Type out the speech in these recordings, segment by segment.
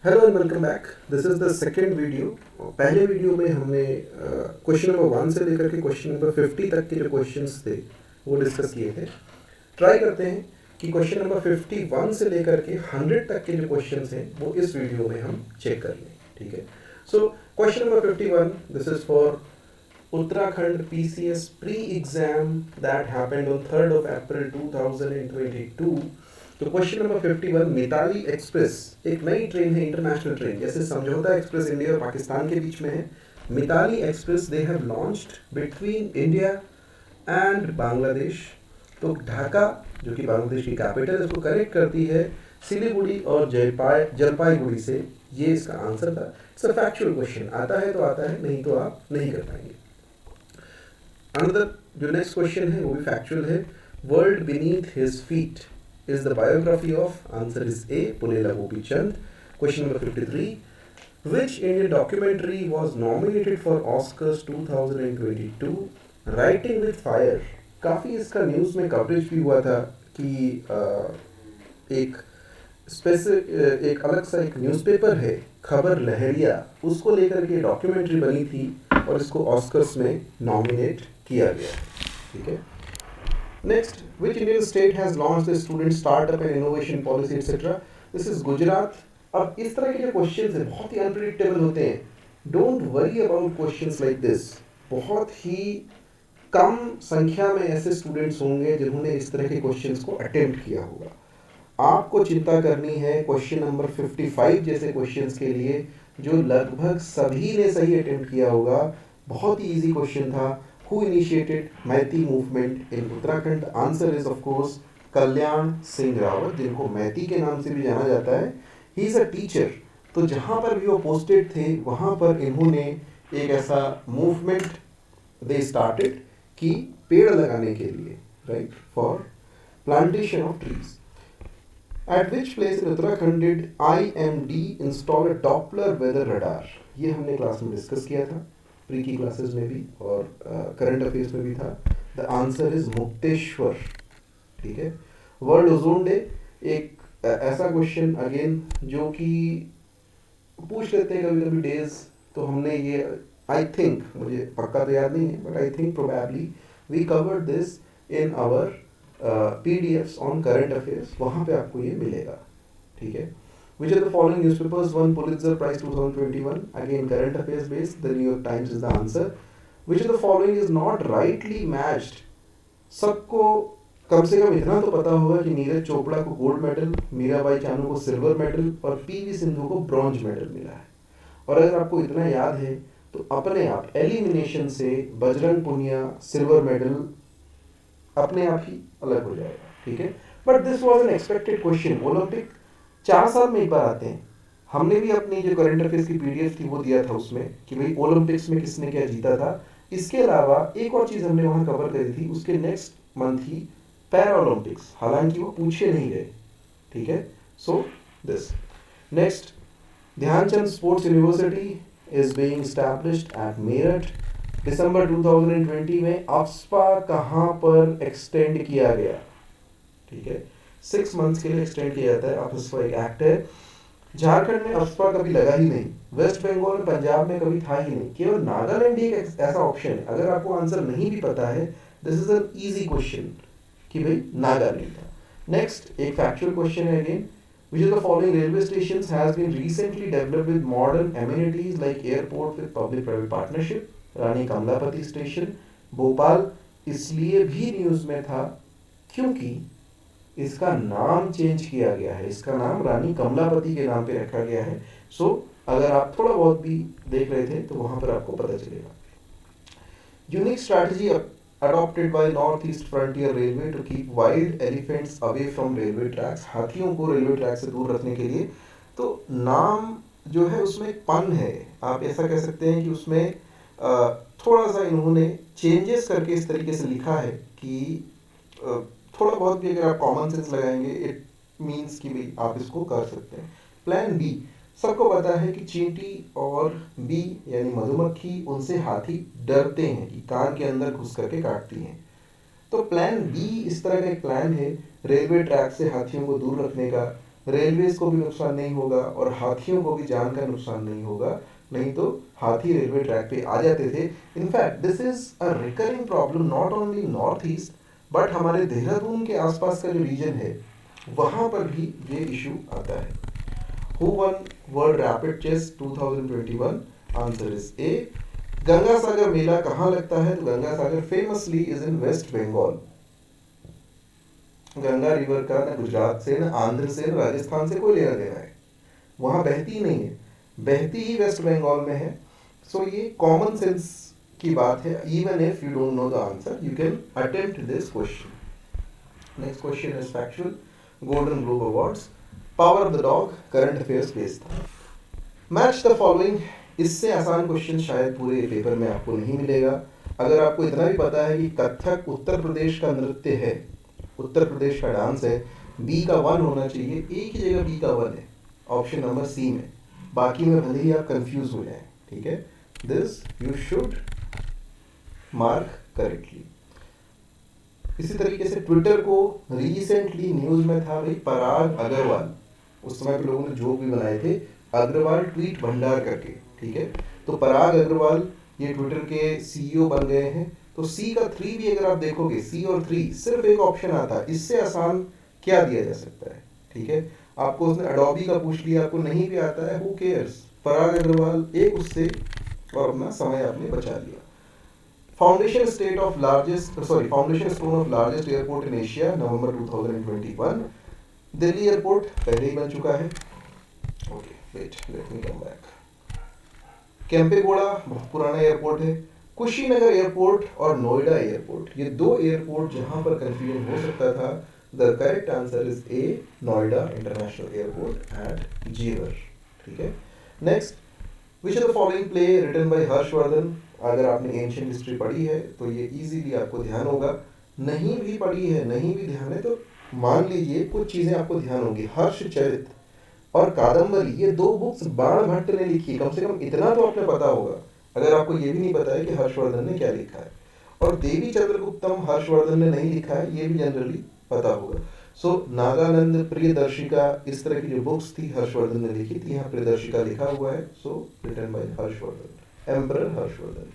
Hello and welcome back. This is the second video. पहले video में हमने question number 1 से लेकर के क्वेश्चन नंबर 50 तक के जो क्वेश्चंस थे वो डिस्कस किए थे। ट्राई करते हैं कि क्वेश्चन नंबर 51 से लेकर के 100 तक के जो क्वेश्चंस हैं वो इस वीडियो में हम चेक कर लें। ठीक है। So question number 51, this is for Uttarakhand PCS pre-exam that happened on 3rd of April 2022। तो क्वेश्चन नंबर 51, मिताली एक्सप्रेस एक नई ट्रेन है, इंटरनेशनल ट्रेन, जैसे समझौता एक्सप्रेस इंडिया और पाकिस्तान के बीच में है। Mitali Express they have launched between India and Bangladesh. तो ढाका जो कि बांग्लादेश की कैपिटल है उसको कनेक्ट करती है सिलीगुड़ी और जलपाईगुड़ी से। ये इसका आंसर था। इट्स अ फैक्चुअल क्वेश्चन, आता है तो आता है, नहीं तो आप नहीं कर पाएंगे। अनदर जो नेक्स्ट क्वेश्चन है वो भी फैक्चुअल है। World beneath his feet is the biography of, answer is A, Pullela Gopi Chand. Question number 53, which Indian documentary was nominated for Oscars 2022? Writing with Fire। काफ़ी इसका न्यूज़ में कवरेज भी हुआ था कि एक एक अलग सा एक न्यूज़पेपर है खबर लहरिया, उसको लेकर के डॉक्यूमेंट्री बनी थी और इसको ऑस्कर्स में नॉमिनेट किया गया। ठीक है। Next, which Indian state has launch the student startup and innovation policy etcetera? This is Gujarat. अब इस तरह के जो क्वेश्चंस हैं बहुत ही अनप्रिडिक्टेबल होते हैं। Don't worry about questions like this. बहुत ही कम संख्या में ऐसे स्टूडेंट्स होंगे जिन्होंने इस तरह के क्वेश्चंस को अटेम्प्ट किया होगा। आपको चिंता करनी है क्वेश्चन नंबर 55 जैसे क्वेश्चंस के लिए जो लगभग सभी ने सही अटेम्प्ट किया होगा। बहुत ही इजी क्वेश्चन था। Who initiated Maiti movement in Uttarakhand? Answer is of course Kalyan Singh Rawat, जिनको मैती के नाम से भी जाना जाता है। He is a teacher. तो जहाँ पर भी वो पोस्टेड थे वहाँ पर इन्होंने एक ऐसा मूवमेंट दे स्टार्टेड कि पेड़ लगाने के लिए, right, for plantation of trees. At which place in Uttarakhand did IMD install a Doppler weather radar? ये हमने क्लास में डिस्कस किया था, प्री की क्लासेस में भी और करंट अफेयर्स में भी था। The answer is Mukteshwar. ठीक है। वर्ल्ड ओजोन डे, एक ऐसा क्वेश्चन अगेन जो कि पूछ लेते हैं कभी कभी डेज, तो हमने ये आई थिंक, मुझे पक्का तो याद नहीं है but I think probably we covered this in our PDFs on current affairs, वहाँ पे आपको ये मिलेगा। ठीक है। Which of the following newspapers won Pulitzer Prize 2021? Again current affairs based, the New York Times is the answer. Which of the following is not rightly matched? सबको कम से कम इतना तो पता होगा कि नीरज चोपड़ा को गोल्ड मेडल, मीराबाई चानू को सिल्वर मेडल और PV सिंधु को ब्रॉन्ज मेडल मिला है। और अगर आपको इतना याद है तो अपने आप एलिमिनेशन से बजरंग पुनिया सिल्वर मेडल अपने आप ही अलग हो जाएगा। ठीक है। But this was an expected question. Olympic 4 साल में एक बार आते हैं। हमने भी अपनी जो करंट अफेयर्स की PDF थी वो दिया था उसमें कि भाई ओलंपिक्स में किसने क्या जीता था। इसके अलावा एक और चीज हमने वहां कवर करी थी, उसके नेक्स्ट मंथ ही पैरा ओलंपिक्स, हालांकि वो पूछे नहीं गए। ठीक है। So this next, Dhyanchand sports university is being established at Meerut. दिसंबर 2020 में अफ्स्पा कहाँ पर एक्सटेंड किया गया? ठीक है। 6 मंथ्स के लिए एक्सटेंड किया जाता है। अफ्स्पा एक एक्ट है। झारखंड में अफ्स्पा कभी लगा ही नहीं, वेस्ट बंगाल और पंजाब में कभी था ही नहीं, केवल नागालैंड ही एक ऐसा ऑप्शन है। अगर आपको आंसर नहीं भी पता है, this is an easy question कि भाई नागालैंड था। नेक्स्ट एक फैक्चुअल क्वेश्चन है again, which of the following railway stations has been recently developed with modern amenities like airport with public private partnership? Rani Kamlapati station Bhopal इसलिए भी न्यूज में था क्योंकि इसका नाम चेंज किया गया है। इसका नाम रानी कमलापति के नाम पे रखा गया है। सो अगर आप थोड़ा बहुत भी देख रहे थे तो वहां पर आपको पता चलेगा। Unique strategy adopted by North East Frontier Railway to keep wild elephants away from railway tracks। हाथियों को रेलवे ट्रैक से दूर रखने के लिए। तो नाम जो है उसमें एक पन है, आप ऐसा कह सकते हैं कि उसमें थोड़ा सा इन्होंने चेंजेस करके इस तरीके से लिखा है कि थोड़ा बहुत भी अगर आप कॉमन सेंस लगाएंगे इट मीन्स कि भाई आप इसको कर सकते हैं। प्लान बी, सबको पता है कि चींटी और बी यानी मधुमक्खी, उनसे हाथी डरते हैं कि कान के अंदर घुस करके काटती हैं। तो प्लान बी इस तरह का एक प्लान है रेलवे ट्रैक से हाथियों को दूर रखने का। रेलवेज को भी नुकसान नहीं होगा और हाथियों को भी जान का नुकसान नहीं होगा, नहीं तो हाथी रेलवे ट्रैक पे आ जाते थे। In fact this is a recurring problem not only north east but हमारे देहरादून के आसपास का जो रीजन है वहाँ पर भी ये इशू आता है। Who won World Rapid Chess 2021? Answer is A. Ganga Sagar मेला कहाँ लगता है? तो Ganga Sagar famously is in West Bengal. Ganga river का न गुजरात से, न आंध्र से, न राजस्थान से कोई लेना देना है, वहां बहती नहीं है, बहती ही वेस्ट बंगाल में है। सो ये कॉमन सेंस की बात है। Even if you don't know the answer you can attempt this question. Next question is factual. Golden globe awards, power of the dog, current affairs based था। मैच द फॉलोइंग, इससे आसान question शायद पूरे paper में आपको नहीं मिलेगा। अगर आपको इतना भी पता है कि कथक उत्तर प्रदेश का नृत्य है, उत्तर प्रदेश का डांस है, बी का 1 होना चाहिए, एक ही जगह बी का 1 है ऑप्शन नंबर सी में, बाकी में भले ही आप कंफ्यूज हो जाएं, ठीक है। This you should mark correctly. इसी तरीके से ट्विटर को रिसेंटली न्यूज में था भाई पराग अग्रवाल, उस समय पे लोगों ने जोक भी बनाए थे, अग्रवाल ट्वीट भंडार करके, ठीक है। तो पराग अग्रवाल ये ट्विटर के सीईओ बन गए हैं। तो सी का 3 भी अगर आप देखोगे, सी और 3 सिर्फ एक ऑप्शन आता है, इससे आसान क्या दिया जा सकता है, ठीक है। आपको उसने एडोबी का पूछ लिया, आपको नहीं भी आता है, हु केयर्स, पराग अग्रवाल एक उससे और अपना समय आपने बचा लिया। Foundation state of largest foundation stone of largest airport in Asia, November 2021। Delhi airport पहले ही बन चुका है। Okay wait, let me come back. Kempegowda बहुत पुराना एयरपोर्ट है। कुशीनगर एयरपोर्ट और नोएडा एयरपोर्ट, ये 2 एयरपोर्ट जहां पर कंफ्यूजन हो सकता था। The correct answer is A, Noida international airport at Jewar, ठीक है। Next, which of the following play written by Harshavardhana. अगर आपने एंशिएंट हिस्ट्री पढ़ी है तो ये इजीली आपको ध्यान होगा, नहीं भी पढ़ी है, नहीं भी ध्यान है तो मान लीजिए कुछ चीजें आपको ध्यान होंगी। हर्षचरित और कादम्बरी, ये 2 बुक्स बाण भट्ट ने लिखी, कम से कम इतना तो आपने पता होगा। अगर आपको ये भी नहीं पता है कि हर्षवर्धन ने क्या लिखा है, और देवी चंद्रगुप्तम हर्षवर्धन ने नहीं लिखा है, ये भी जनरली पता होगा। सो नागानंद, प्रियदर्शिका, इस तरह की जो बुक्स थी हर्षवर्धन ने लिखी थी, यहाँ प्रियदर्शिका लिखा हुआ है, so written by Harshavardhan, emperor Harshavardhan.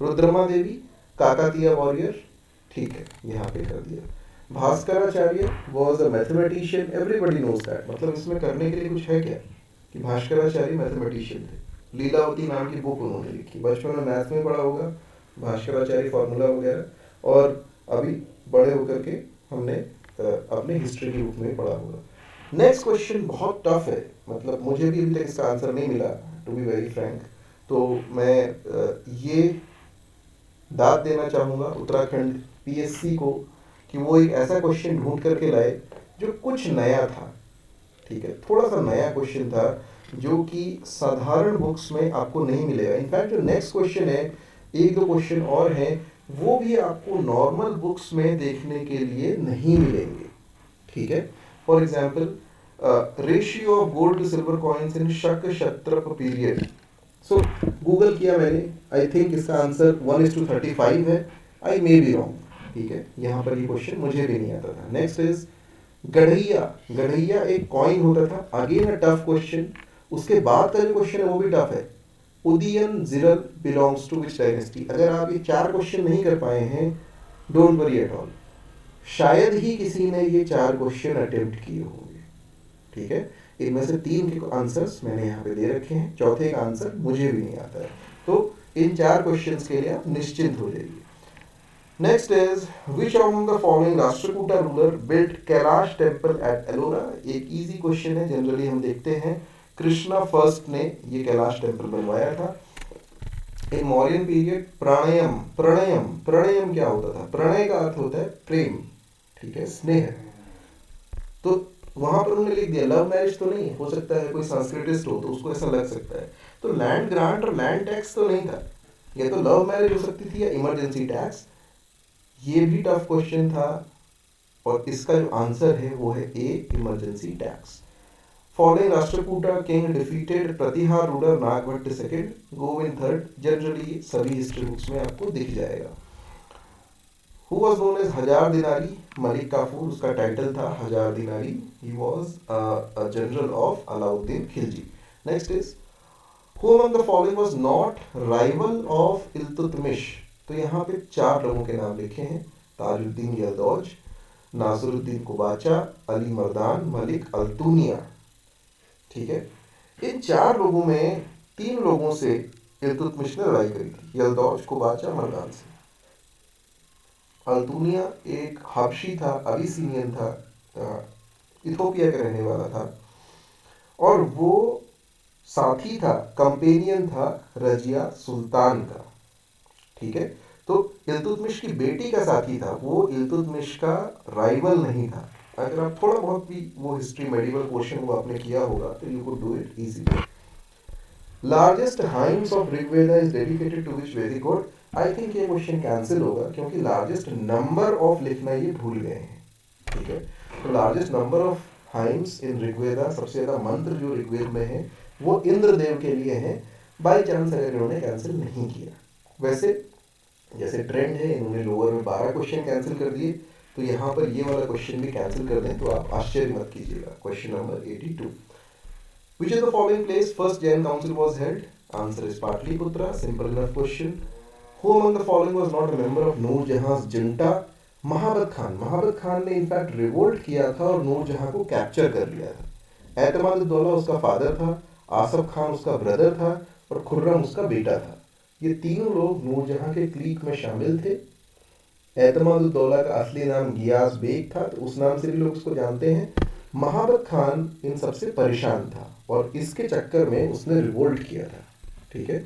Rudrama Devi, Kakatiya warrior, ठीक है, यहाँ पे कर दिया। Bhaskaracharya was a mathematician, everybody knows that, मतलब इसमें करने के लिए कुछ है क्या कि भास्कराचार्य मैथमेटिशियन थे। लीलावती नाम की बुक उन्होंने लिखी, बचपन में मैथ में पढ़ा होगा भास्कराचार्य फॉर्मूला वगैरह, और अभी बड़े होकर के हमने अपने हिस्ट्री की बुक में पढ़ा होगा। नेक्स्ट क्वेश्चन बहुत टफ है, मतलब मुझे भी अभी तक इसका आंसर नहीं मिला, टू बी वेरी फ्रैंक। तो मैं ये दाद देना चाहूँगा उत्तराखंड पीएससी को कि वो एक ऐसा क्वेश्चन ढूंढ करके लाए जो कुछ नया था, ठीक है, थोड़ा सा नया क्वेश्चन था जो कि साधारण बुक्स में आपको नहीं मिलेगा। इनफैक्ट जो नेक्स्ट क्वेश्चन है, 1-2 क्वेश्चन और हैं, वो भी आपको नॉर्मल बुक्स में देखने के लिए नहीं मिलेंगे, ठीक है। For example, ratio of gold to silver coins in Shaka Kshatrapa period. So Google किया मैंने, आई थिंक इसका आंसर 1:35 है, आई मे बी रॉन्ग, ठीक है। यहाँ पर ये क्वेश्चन मुझे भी नहीं आता था। नेक्स्ट इज गढ़ैया, गढ़ैया एक कॉइन होता था, अगेन अ टफ क्वेश्चन। उसके बाद का जो क्वेश्चन है वो भी टफ है, उदयन जिरल बिलोंग्स टू विच डायनेस्टी। अगर आप ये 4 क्वेश्चन नहीं कर पाए हैं, डोंट वरी एट ऑल, शायद ही किसी ने ये 4 क्वेश्चन अटेम्प्ट किए होंगे, ठीक है। इनमें से 3 के आंसर्स मैंने यहाँ पे दे रखे हैं, चौथे का आंसर मुझे भी नहीं आता है, तो इन 4 क्वेश्चंस के लिए आप निश्चिंत हो जाइए। Next is which of the following Rashtrakuta ruler built Kailash temple at Ellora. एक इजी क्वेश्चन है, जनरली हम देखते हैं कृष्णा फर्स्ट ने ये कैलाश टेम्पल बनवाया था। इन मौर्यन पीरियड प्रणयम, प्रणयम, प्रणयम क्या होता था? प्रणय का अर्थ होता है प्रेम, ठीक है, स्नेह। तो वहां पर उन्होंने लिख दिया, लव मैरिज तो नहीं, हो सकता है कोई संस्कृतिस्ट हो तो उसको ऐसा लग सकता है। तो लैंड ग्रांट और लैंड टैक्स तो नहीं था, या तो लव मैरिज हो सकती थी या इमरजेंसी टैक्स। ये भी टफ क्वेश्चन था, और इसका जो आंसर है वो है A, emergency tax. Following Rashtrakuta king defeated Pratihara ruler Nagabhata second, Govind third. Generally सभी हिस्ट्री बुक्स में आपको दिख जाएगा। हु वॉज नोन एज हजार दिनारी? मलिक काफूर, उसका टाइटल था Hazar Dinari. He was a general of Alauddin Khilji. Next is who among the following was not rival of Iltutmish? तो यहाँ पे 4 लोगों के नाम लिखे हैं. ताजुद्दीन यल्दौज, नासरुद्दीन कुबाचा, अली मर्दान, मलिक अल्तुनिया. ठीक है, इन 4 लोगों में 3 लोगों से इल्तुतमिश ने लड़ाई करी थी, यल्दौज, कुबाचा, मर्दान से. अल्तुनिया एक हबशी था, अबिसिनियन था, इथोपिया का रहने वाला था, और वो साथी था, कंपेनियन था रजिया सुल्तान का. ठीक है, तो इल्तुतमिश की बेटी का साथी था, वो इल्तुतमिश का राइवल नहीं था. अगर आप थोड़ा बहुत भी वो हिस्ट्री मेडिवल पोर्शन वो आपने किया होगा तो you could do it easily. Largest hymns of Rigveda is dedicated to which Vedic god? I think ये क्वेश्चन कैंसिल होगा क्योंकि लार्जेस्ट नंबर ऑफ लिखना ये भूल गए हैं. ठीक है, तो लार्जेस्ट नंबर ऑफ हाइम्स इन ऋग्वेदा, सबसे ज्यादा मंत्र जो ऋग्वेद में है वो इंद्रदेव के लिए है. बाई चांस अगर इन्होंने कैंसिल नहीं किया, वैसे जैसे ट्रेंड है इन्होंने लोअर में 12 क्वेश्चन कैंसिल कर दिए, तो यहाँ पर ये वाला क्वेश्चन भी कैंसिल कर दें तो आप आश्चर्य मत कीजिएगा. Question number 82. Which of the following place first Jain council was held? Answer is Patliputra. Simple enough question. Who among the following was not a member of Noor जहां's junta? महाबत खान. महाबत खान ने इनफैक्ट रिवोल्ट किया था और नूर जहां को कैप्चर कर लिया था. एतमादुद्दौला उसका फादर था, आसफ खान उसका ब्रदर था और खुर्रम उसका बेटा था. ये तीनों लोग नूरजहां के क्लीक में शामिल थे. एतमादुद्दौला का असली नाम गियास बेग था, तो उस नाम से भी लोग उसको जानते हैं. महाबत खान इन सबसे परेशान था और इसके चक्कर में उसने रिवोल्ट किया था. ठीक है,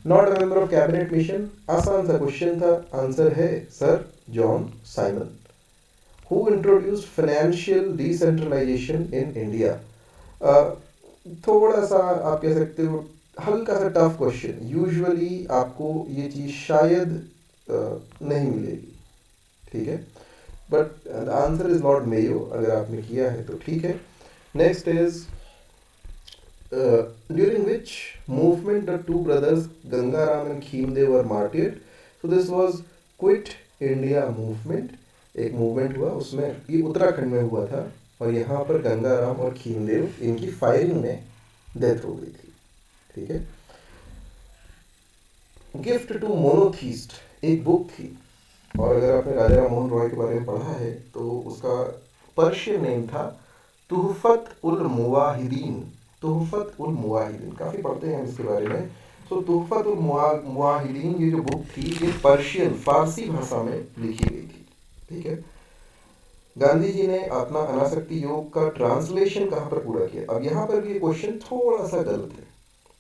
not a member of cabinet mission. आसान सा क्वेश्चन था, आंसर है sir John Simon. Who introduced financial decentralisation in India? थोड़ा सा आप कह सकते हो हल्का सा टफ क्वेश्चन. यूजुअली आपको ये चीज शायद नहीं मिलेगी. ठीक है, but the answer is not Mayo. अगर आपने किया है तो ठीक है. Next is during which movement the 2 brothers Gangaram and Khimdev were martyred? So this was quit India movement. एक मूवमेंट हुआ, उसमें ये उत्तराखंड में हुआ था और यहाँ पर गंगाराम और खीमदेव इनकी फायरिंग में डेथ हो गई थी. ठीक है. गिफ्ट टू मोनोथीस्ट एक बुक थी, और अगर आपने राजा राम मोहन रॉय के बारे में पढ़ा है तो उसका पर्शियन नेम था तुहफत उल मुवाहिदीन. तुहफत उल मुवाहिदीन काफ़ी पढ़ते हैं हम इसके बारे में. तो तुहफत उल मुवाहिदीन ये जो बुक थी ये पर्शियन फारसी भाषा में लिखी गई थी. ठीक है. गांधी जी ने अपना अनासक्ति योग का ट्रांसलेशन कहाँ पर पूरा किया? अब यहाँ पर भी ये क्वेश्चन थोड़ा सा गलत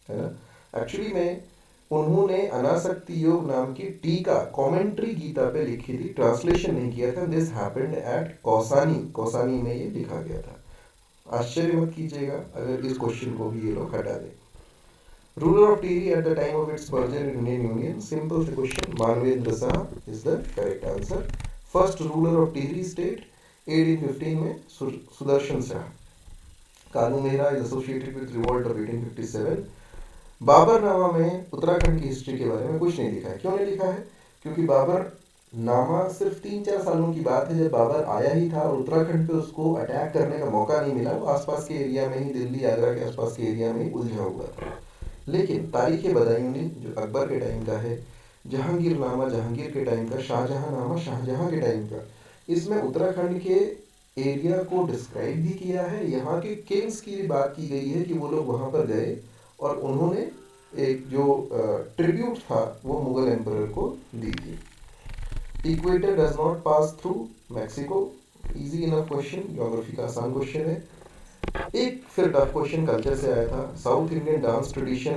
है ना. एक्चुअली में उन्होंने अनासक्ति योग नाम की टीका कमेंट्री गीता पे लिखी थी, ट्रांसलेशन नहीं किया था. This happened at Kausani. Kausani में ये लिखा गया था. आश्चर्य मत कीजिएगा अगर इस क्वेश्चन को भी ये लोग हटा दें. Ruler of Tehri at the time of its merger in Indian union? Simple सा question, Manvendra Shah is the correct answer. First ruler of Tehri state 1815 में Sudarshan Shah. Kanu Mehra is associated with revolt of 1857. Baburnama में उत्तराखंड की हिस्ट्री के बारे में कुछ नहीं लिखा है. क्यों नहीं लिखा है? क्योंकि बाबर नामा सिर्फ 3-4 सालों की बात है जब बाबर आया ही था और उत्तराखंड पे उसको अटैक करने का मौका नहीं मिला. वो आसपास के एरिया में ही, दिल्ली आगरा के आसपास के एरिया में ही उलझा हुआ था. लेकिन तारीख बदायूनी जो अकबर के टाइम का है, जहांगीर नामा जहांगीर के टाइम का, शाहजहां नामा शाहजहां के टाइम का, इसमें उत्तराखंड के एरिया को डिस्क्राइब भी किया है. यहाँ के किंग्स की भी बात की गई है कि वो लोग वहाँ पर गए और उन्होंने एक जो ट्रिब्यूट था वो मुगल एम्परर को दी थी. Equator does not pass through Mexico. Easy enough question, geography का आसान क्वेश्चन है. एक फिर टफ क्वेश्चन कल्चर से आया था. साउथ इंडियन डांस ट्रेडिशन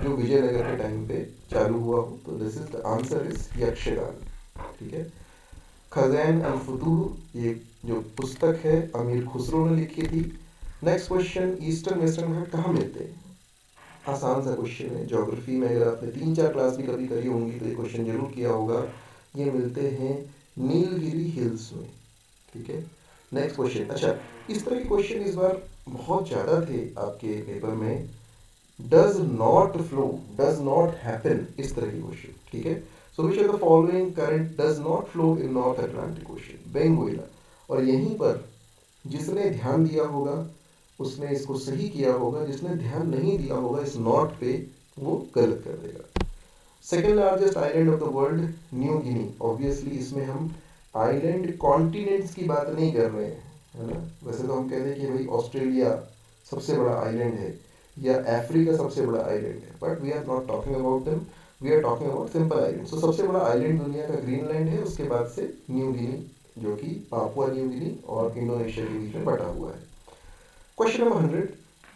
जो विजयनगर के टाइम पे चालू हुआ हो, तो this is the answer is Yakshagana. ठीक है. खज़ैन अल फुतूह ये जो पुस्तक है अमीर खुसरो ने लिखी थी. नेक्स्ट क्वेश्चन, ईस्टर्न वेस्टर्न घाट कहाँ मिलते हैं? आसान सा क्वेश्चन है. ज्योग्राफी में अगर आपने 3-4 क्लास भी कभी करी होंगी तो ये क्वेश्चन जरूर किया होगा. ये मिलते हैं नीलगिरी हिल्स में. ठीक है. Next question. अच्छा, इस तरह के क्वेश्चन इस बार बहुत ज़्यादा थे आपके पेपर में. Does not flow, does not happen, इस तरह के क्वेश्चन. ठीक है. So which of the following current does not flow in North Atlantic Ocean, Venezuela. और यहीं पर जिसने ध्यान दिया होगा उसने इसको सही किया होगा, जिसने ध्यान नहीं दिया होगा इस नॉट पे वो गलत कर देगा। Second largest island of the world, New Guinea. Obviously इसमें हम आइलैंड कॉन्टिनेंट्स की बात नहीं कर रहे हैं, है ना। वैसे तो हम कहते हैं कि भाई ऑस्ट्रेलिया सबसे बड़ा आइलैंड है या अफ्रीका सबसे बड़ा आइलैंड है, but we are not talking about them, we are talking about simple island. So सबसे बड़ा आइलैंड दुनिया का ग्रीनलैंड है, उसके बाद से न्यू गिनी जो कि पापुआ न्यू गिनी और इंडोनेशिया के बीच में बटा हुआ है। Question number 100,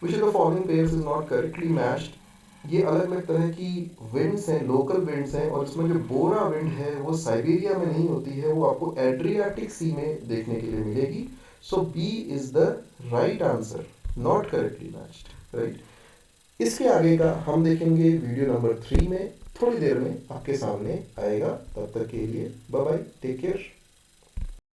which of the following pairs is not correctly matched. ये अलग अलग तरह की विंड्स हैं, लोकल विंड्स हैं, और इसमें जो बोरा विंड है वो साइबेरिया में नहीं होती है, वो आपको एड्रियाटिक सी में देखने के लिए मिलेगी। So B is the right answer, not correctly matched, right. इसके आगे का हम देखेंगे वीडियो नंबर 3 में, थोड़ी देर में आपके सामने आएगा। तब तक के लिए बाय बाय, टेक केयर।